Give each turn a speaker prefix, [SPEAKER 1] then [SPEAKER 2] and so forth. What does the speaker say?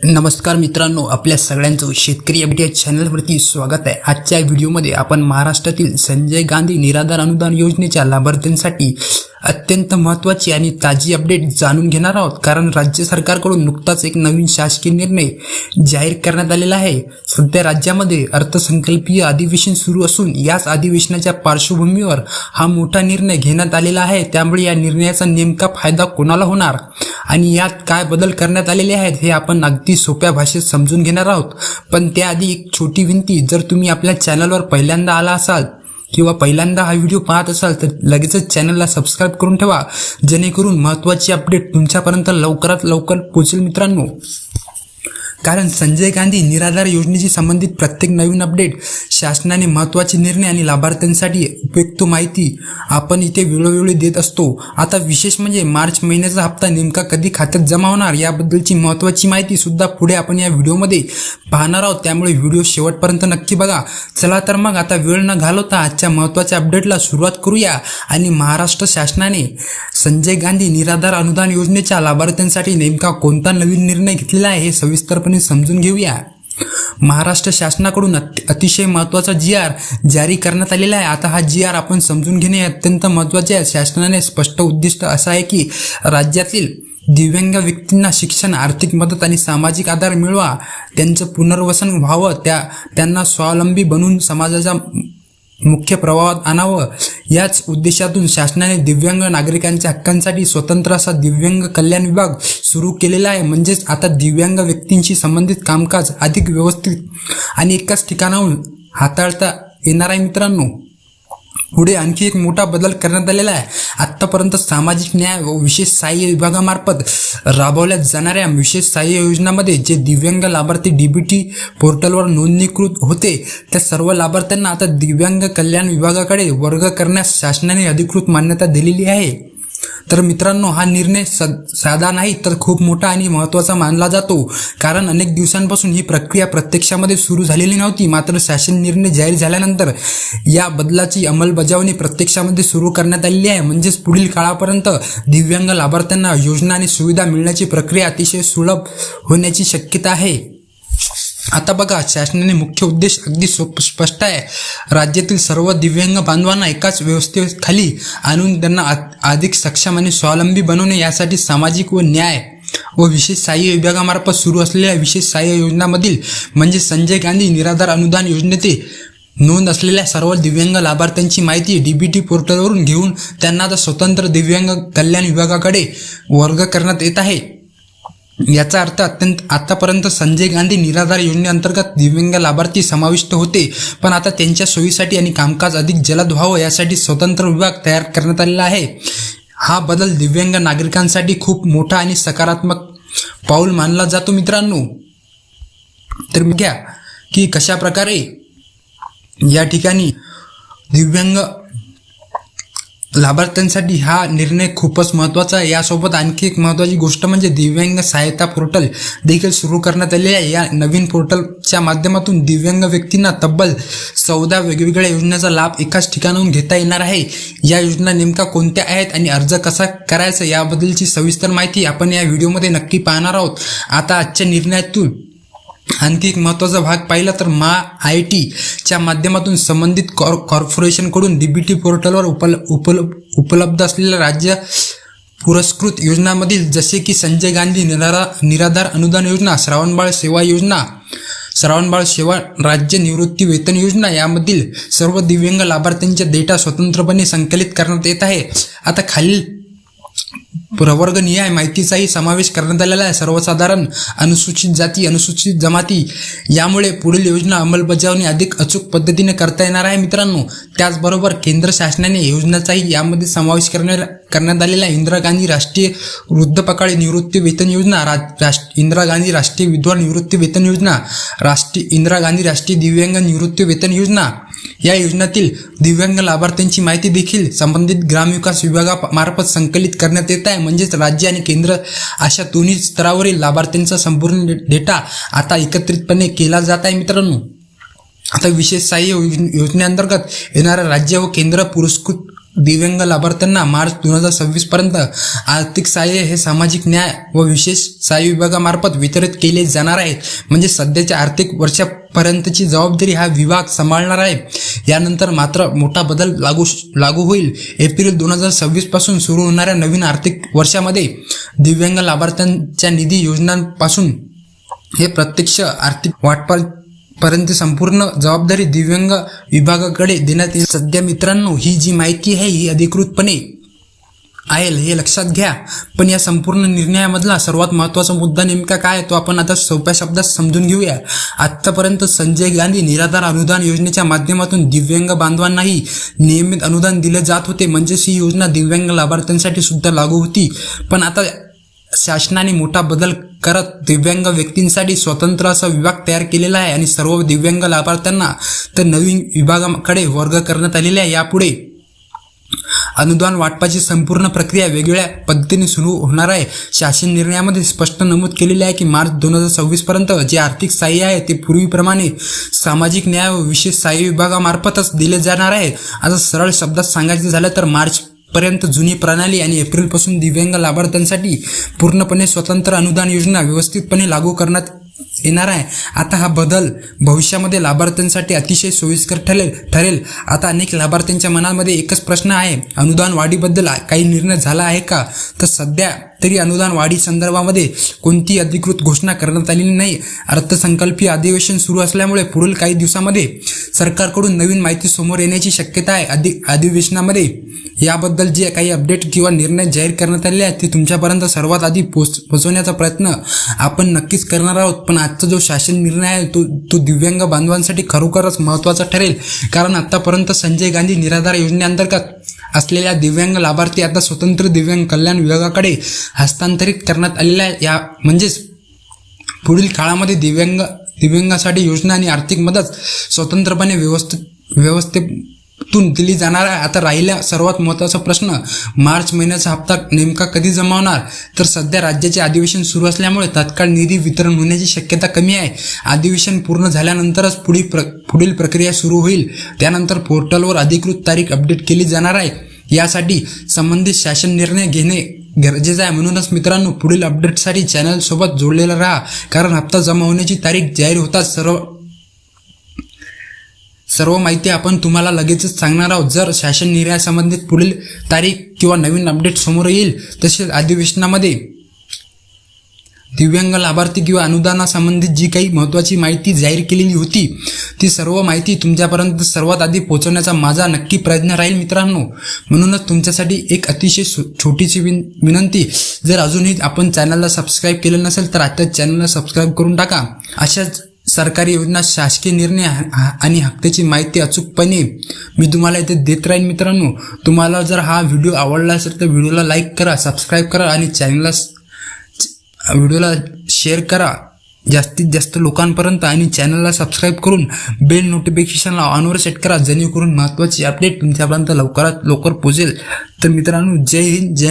[SPEAKER 1] नमस्कार मित्रांनो, आपल्या सगळ्यांचं शेतकरी अपडेट चॅनलवरती स्वागत आहे। आजच्या व्हिडिओमध्ये आपण महाराष्ट्रातील संजय गांधी निराधार अनुदान योजनेच्या लाभार्थ्यांसाठी अत्यंत महत्त्वाची आणि ताजी अपडेट जाणून घेणार आहोत। कारण राज्य सरकारकडून नुकताच एक नवीन शासकीय निर्णय जाहीर करण्यात आलेला आहे। सध्या राज्यामध्ये अर्थसंकल्पीय अधिवेशन सुरू असून याच अधिवेशनाच्या पार्श्वभूमीवर हा मोठा निर्णय घेण्यात आलेला आहे। त्यामुळे या निर्णयाचा नेमका फायदा कोणाला होणार आणि यात काय बदल करण्यात आलेले आहेत हे आपण अगदी सोप्या भाषेत समजून घेणार आहोत। पण त्याआधी एक छोटी विनंती, जर तुम्ही आपल्या चॅनलवर पहिल्यांदा आला असाल किंवा पहिल्यांदा हा व्हिडिओ पाहत असाल तर लगेचच चॅनलला सबस्क्राईब करून ठेवा, जेणेकरून महत्त्वाची अपडेट तुमच्यापर्यंत लवकरात लवकर पोहोचेल मित्रांनो। कारण संजय गांधी निराधार योजनेशी संबंधित प्रत्येक नवीन अपडेट, शासनाने महत्त्वाचे निर्णय आणि लाभार्थ्यांसाठी उपयुक्त माहिती आपण इथे वेळोवेळी देत असतो। आता विशेष म्हणजे मार्च महिन्याचा हप्ता नेमका कधी खात्यात जमा होणार याबद्दलची महत्त्वाची माहिती सुद्धा पुढे आपण या व्हिडिओमध्ये पाहणार आहोत। त्यामुळे व्हिडिओ शेवटपर्यंत नक्की बघा। चला तर मग आता वेळ न घालवता आजच्या महत्त्वाच्या अपडेटला सुरुवात करूया आणि महाराष्ट्र शासनाने संजय गांधी निराधार अनुदान योजनेच्या लाभार्थ्यांसाठी नेमका कोणता नवीन निर्णय घेतलेला आहे हे सविस्तरपणे समजून घेऊया। महाराष्ट्र शासनाकडून अतिशय महत्त्वाचा GR जारी करण्यात आलेला आहे। आता हा GR आपण समजून घेणे अत्यंत महत्त्वाचे आहे। शासनाने स्पष्ट उद्दिष्ट असं आहे की राज्यातील दिव्यांग व्यक्तींना शिक्षण, आर्थिक मदत आणि सामाजिक आधार मिळवा, त्यांचं पुनर्वसन व्हावं, त्यांना स्वावलंबी बनवून समाजाच्या मुख्य प्रवाहात आणावं। याच उद्देशातून शासनाने दिव्यांग नागरिकांच्या हक्कांसाठी स्वतंत्र असा दिव्यांग कल्याण विभाग सुरू केलेला आहे। म्हणजेच आता दिव्यांग व्यक्तींशी संबंधित कामकाज अधिक व्यवस्थित आणि एकाच ठिकाणाहून हाताळता येणार आहे मित्रांनो। पुढे आणखी एक मोठा बदल करण्यात आलेला आहे। आत्तापर्यंत सामाजिक न्याय व विशेष सहाय्य विभागामार्फत राबवल्या जाणाऱ्या विशेष सहाय्य योजनांमध्ये जे दिव्यांग लाभार्थी DBT पोर्टलवर नोंदणीकृत होते त्या सर्व लाभार्थ्यांना आता दिव्यांग कल्याण विभागाकडे वर्ग करण्यास शासनाने अधिकृत मान्यता दिलेली आहे। तर मित्रांनो, हा निर्णय साधा नाही तर खूप मोठा आणि महत्त्वाचा मानला जातो। कारण अनेक दिवसांपासून ही प्रक्रिया प्रत्यक्षामध्ये सुरू झालेली नव्हती। मात्र शासन निर्णय जाहीर झाल्यानंतर या बदलाची अंमलबजावणी प्रत्यक्षामध्ये सुरू करण्यात आलेली आहे। म्हणजेच पुढील काळापर्यंत दिव्यांग लाभार्थ्यांना योजना आणि सुविधा मिळण्याची प्रक्रिया अतिशय सुलभ होण्याची शक्यता आहे। आता बघा, शासनाने मुख्य उद्देश अगदी स्पष्ट आहे। राज्यातील सर्व दिव्यांग बांधवांना एकाच व्यवस्थेखाली आणून त्यांना अधिक सक्षम आणि स्वावलंबी बनवणे, यासाठी सामाजिक व न्याय व विशेष सहाय्य विभागामार्फत सुरू असलेल्या विशेष सहाय्य योजनांमधील म्हणजे संजय गांधी निराधार अनुदान योजनेचे नोंद असलेल्या सर्व दिव्यांग लाभार्थ्यांची माहिती DBT पोर्टलवरून घेऊन त्यांना आता स्वतंत्र दिव्यांग कल्याण विभागाकडे वर्ग करण्यात येत आहे। याचा अर्थ आतापर्यंत संजय गांधी निराधार योजनेअंतर्गत दिव्यांग लाभार्थी समाविष्ट होते, पण आता त्यांच्या सोयीसाठी आणि कामकाज अधिक जलद व्हावं यासाठी स्वतंत्र विभाग तयार करण्यात आलेला आहे। हा बदल दिव्यांग नागरिकांसाठी खूप मोठा आणि सकारात्मक पाऊल मानला जातो मित्रांनो। तर बघा की कशा प्रकारे या ठिकाणी दिव्यांग लाभार्थ्यांसाठी हा निर्णय खूपच महत्त्वाचा आहे। यासोबत आणखी एक महत्त्वाची गोष्ट म्हणजे दिव्यांग सहायता पोर्टल देखील सुरू करण्यात आले आहे। या नवीन पोर्टलच्या माध्यमातून दिव्यांग व्यक्तींना तब्बल 14 वेगवेगळ्या योजनांचा लाभ एकाच ठिकाणाहून घेता येणार आहे। या योजना नेमका कोणत्या आहेत आणि अर्ज कसा करायचा याबद्दलची सविस्तर माहिती आपण या व्हिडिओमध्ये नक्की पाहणार आहोत। आता आजच्या निर्णयातून आणखी एक महत्त्वाचा भाग पाहिला तर MAIT च्या माध्यमातून संबंधित कॉर्पोरेशनकडून DBT पोर्टलवर उपलब्ध असलेल्या राज्य पुरस्कृत योजनांमधील जसे की संजय गांधी निराधार अनुदान योजना, श्रावणबाळ सेवा योजना, श्रावणबाळ सेवा राज्य निवृत्ती वेतन योजना यामधील सर्व दिव्यांग लाभार्थ्यांचे डेटा स्वतंत्रपणे संकलित करण्यात येत आहे। आता खालील प्रवर्गनिहाय माहितीचाही समावेश करण्यात आलेला आहे। सर्वसाधारण, अनुसूचित जाती, अनुसूचित जमाती, यामुळे पुढील योजना अंमलबजावणी अधिक अचूक पद्धतीने करता येणार आहे मित्रांनो। त्याचबरोबर केंद्र शासनाने योजनाचाही यामध्ये समावेश करण्यात आलेला आहे। इंदिरा गांधी राष्ट्रीय वृद्धपकाळ निवृत्ती वेतन योजना, इंदिरा गांधी राष्ट्रीय विधवा निवृत्ती वेतन योजना, इंदिरा गांधी राष्ट्रीय दिव्यांग निवृत्ती वेतन योजना, या योजनेतील दिव्यांग लाभार्थ्यांची माहिती देखील संबंधित ग्रामविकास विभागामार्फत संकलित करण्यात येत आहे। म्हणजेच राज्य आणि केंद्र अशा दोन्ही स्तरावरील लाभार्थ्यांचा संपूर्ण डेटा आता एकत्रितपणे केला जात आहे मित्रांनो। आता विशेष सहाय्य योजनेअंतर्गत येणाऱ्या राज्य व केंद्र पुरस्कृत दिव्यांग लाभार्थ्यांना मार्च 2026 पर्यंत आर्थिक सहाय्य हे सामाजिक न्याय व विशेष सहाय्य विभागामार्फत वितरित केले जाणार आहे. म्हणजे सध्याच्या आर्थिक वर्षापर्यंतची जबाबदारी हा विभाग सांभाळणार आहे. यानंतर मात्र मोठा बदल लागू होईल. एप्रिल 2026 पासून सुरू होणाऱ्या नवीन आर्थिक वर्षामध्ये दिव्यांग लाभार्थ्यांच्या निधी योजनांपासून हे प्रत्यक्ष आर्थिक वाटपापर्यंत संपूर्ण जबाबदारी दिव्यांग विभागाकडे देण्यात येईल. सध्या मित्रांनो, ही जी माहिती आहे ही अधिकृतपणे आहे हे लक्षात घ्या. पण या संपूर्ण निर्णयामधला सर्वात महत्त्वाचा मुद्दा नेमका काय तो आपण आता सोप्या शब्दात समजून घेऊया. आतापर्यंत संजय गांधी निराधार अनुदान योजनेच्या माध्यमातून दिव्यांग बांधवांनाही नियमित अनुदान दिले जात होते. म्हणजेच ही योजना दिव्यांग लाभार्थ्यांसाठी सुद्धा लागू होती. पण आता शासनाने मोठा बदल करत दिव्यांग व्यक्तींसाठी स्वतंत्र असा विभाग तयार केलेला आहे आणि सर्व दिव्यांग लाभार्थ्यांना तर नवीन विभागाकडे वर्ग करण्यात आलेले आहे. यापुढे अनुदान वाटपाची संपूर्ण प्रक्रिया वेगवेगळ्या पद्धतीने सुरू होणार आहे. शासन निर्णयामध्ये स्पष्ट नमूद केलेले आहे की मार्च 2026 पर्यंत जे आर्थिक सहाय्य आहे ते पूर्वीप्रमाणे सामाजिक न्याय व विशेष सहाय्य विभागामार्फतच दिले जाणार आहे. आता सरळ शब्दात सांगायचं झालं तर मार्च पर्यंत जुनी प्रणाली आणि एप्रिलपासून दिव्यांग लाभार्थ्यांसाठी पूर्णपणे स्वतंत्र अनुदान योजना व्यवस्थितपणे लागू करण्यात येणार आहे. आता हा बदल भविष्यामध्ये लाभार्थ्यांसाठी अतिशय सोयीस्कर ठरेल. आता अनेक लाभार्थ्यांच्या मनामध्ये एकच प्रश्न आहे, अनुदान वाढीबद्दल काही निर्णय झाला आहे का? तर सध्या तरी अनुदान वाढी संदर्भामध्ये कोणती अधिकृत घोषणा करण्यात आलेली नाही. अर्थसंकल्पीय अधिवेशन सुरू असल्यामुळे पुढील काही दिवसामध्ये सरकारकडून नवीन माहिती समोर येण्याची शक्यता आहे. अधिवेशनामध्ये याबद्दल जे काही अपडेट किंवा निर्णय जाहीर करण्यात आलेले आहेत ते तुमच्यापर्यंत सर्वात आधी पोहोचवण्याचा प्रयत्न आपण नक्कीच करणार आहोत. पण आजचा जो शासन निर्णय आहे तो दिव्यांग बांधवांसाठी खरोखरच महत्त्वाचा ठरेल. कारण आतापर्यंत संजय गांधी निराधार योजनेअंतर्गत असलेल्या दिव्यांग लाभार्थी आता स्वतंत्र दिव्यांग कल्याण विभागाकडे हस्तांतरित करण्यात आलेल्या आहे. या म्हणजेच पुढील काळामध्ये दिव्यांगासाठी योजना आणि आर्थिक मदत स्वतंत्रपणे व्यवस्थेतून दिली जाणार आहे. आता राहिला सर्वात महत्त्वाचा प्रश्न, मार्च महिन्याचा हप्ता नेमका कधी जमा होणार? तर सध्या राज्याचे अधिवेशन सुरू असल्यामुळे तात्काळ निधी वितरण होण्याची शक्यता कमी आहे. अधिवेशन पूर्ण झाल्यानंतरच पुढील प्रक्रिया सुरू होईल. त्यानंतर पोर्टलवर अधिकृत तारीख अपडेट केली जाणार आहे. यासाठी संबंधित शासन निर्णय घेणे गरजेचं आहे. म्हणूनच मित्रांनो, पुढील अपडेटसाठी चॅनलसोबत जोडलेला राहा. कारण हप्ता जमा होण्याची तारीख जाहीर होताच सर्व माहिती आपण तुम्हाला लगेचच सांगणार आहोत. जर शासन निर्णयासंबंधित पुढील तारीख किंवा नवीन अपडेट समोर येईल, तसेच अधिवेशनामध्ये दिव्यांग लाभार्थी किंवा अनुदानासंबंधित जी काही महत्त्वाची माहिती जाहीर केलेली होती ती सर्व माहिती तुमच्यापर्यंत सर्वात आधी पोहोचवण्याचा माझा नक्की प्रयत्न राहील मित्रांनो. म्हणूनच तुमच्यासाठी एक अतिशय छोटीशी विनंती, जर अजूनही आपण चॅनलला सबस्क्राईब केलं नसेल तर आताच चॅनलला सबस्क्राईब करून टाका. अशाच सरकारी योजना, शासकीय निर्णय आणि हप्त्याची माहिती अचूकपणे मी तुम्हाला इथे देत राहीन मित्रांनो. तुम्हाला जर हा व्हिडिओ आवडला असेल तर व्हिडिओला लाईक करा, सबस्क्राईब करा आणि व्हिडिओला शेअर करा जास्तीत जास्त लोकांपर्यंत आणि चॅनलला सबस्क्राईब करून बेल नोटिफिकेशनला ऑनवर सेट करा, जेणेकरून महत्त्वाची अपडेट तुमच्यापर्यंत लवकरात लवकर पोहोचेल. तर मित्रांनो, जय हिंद, जय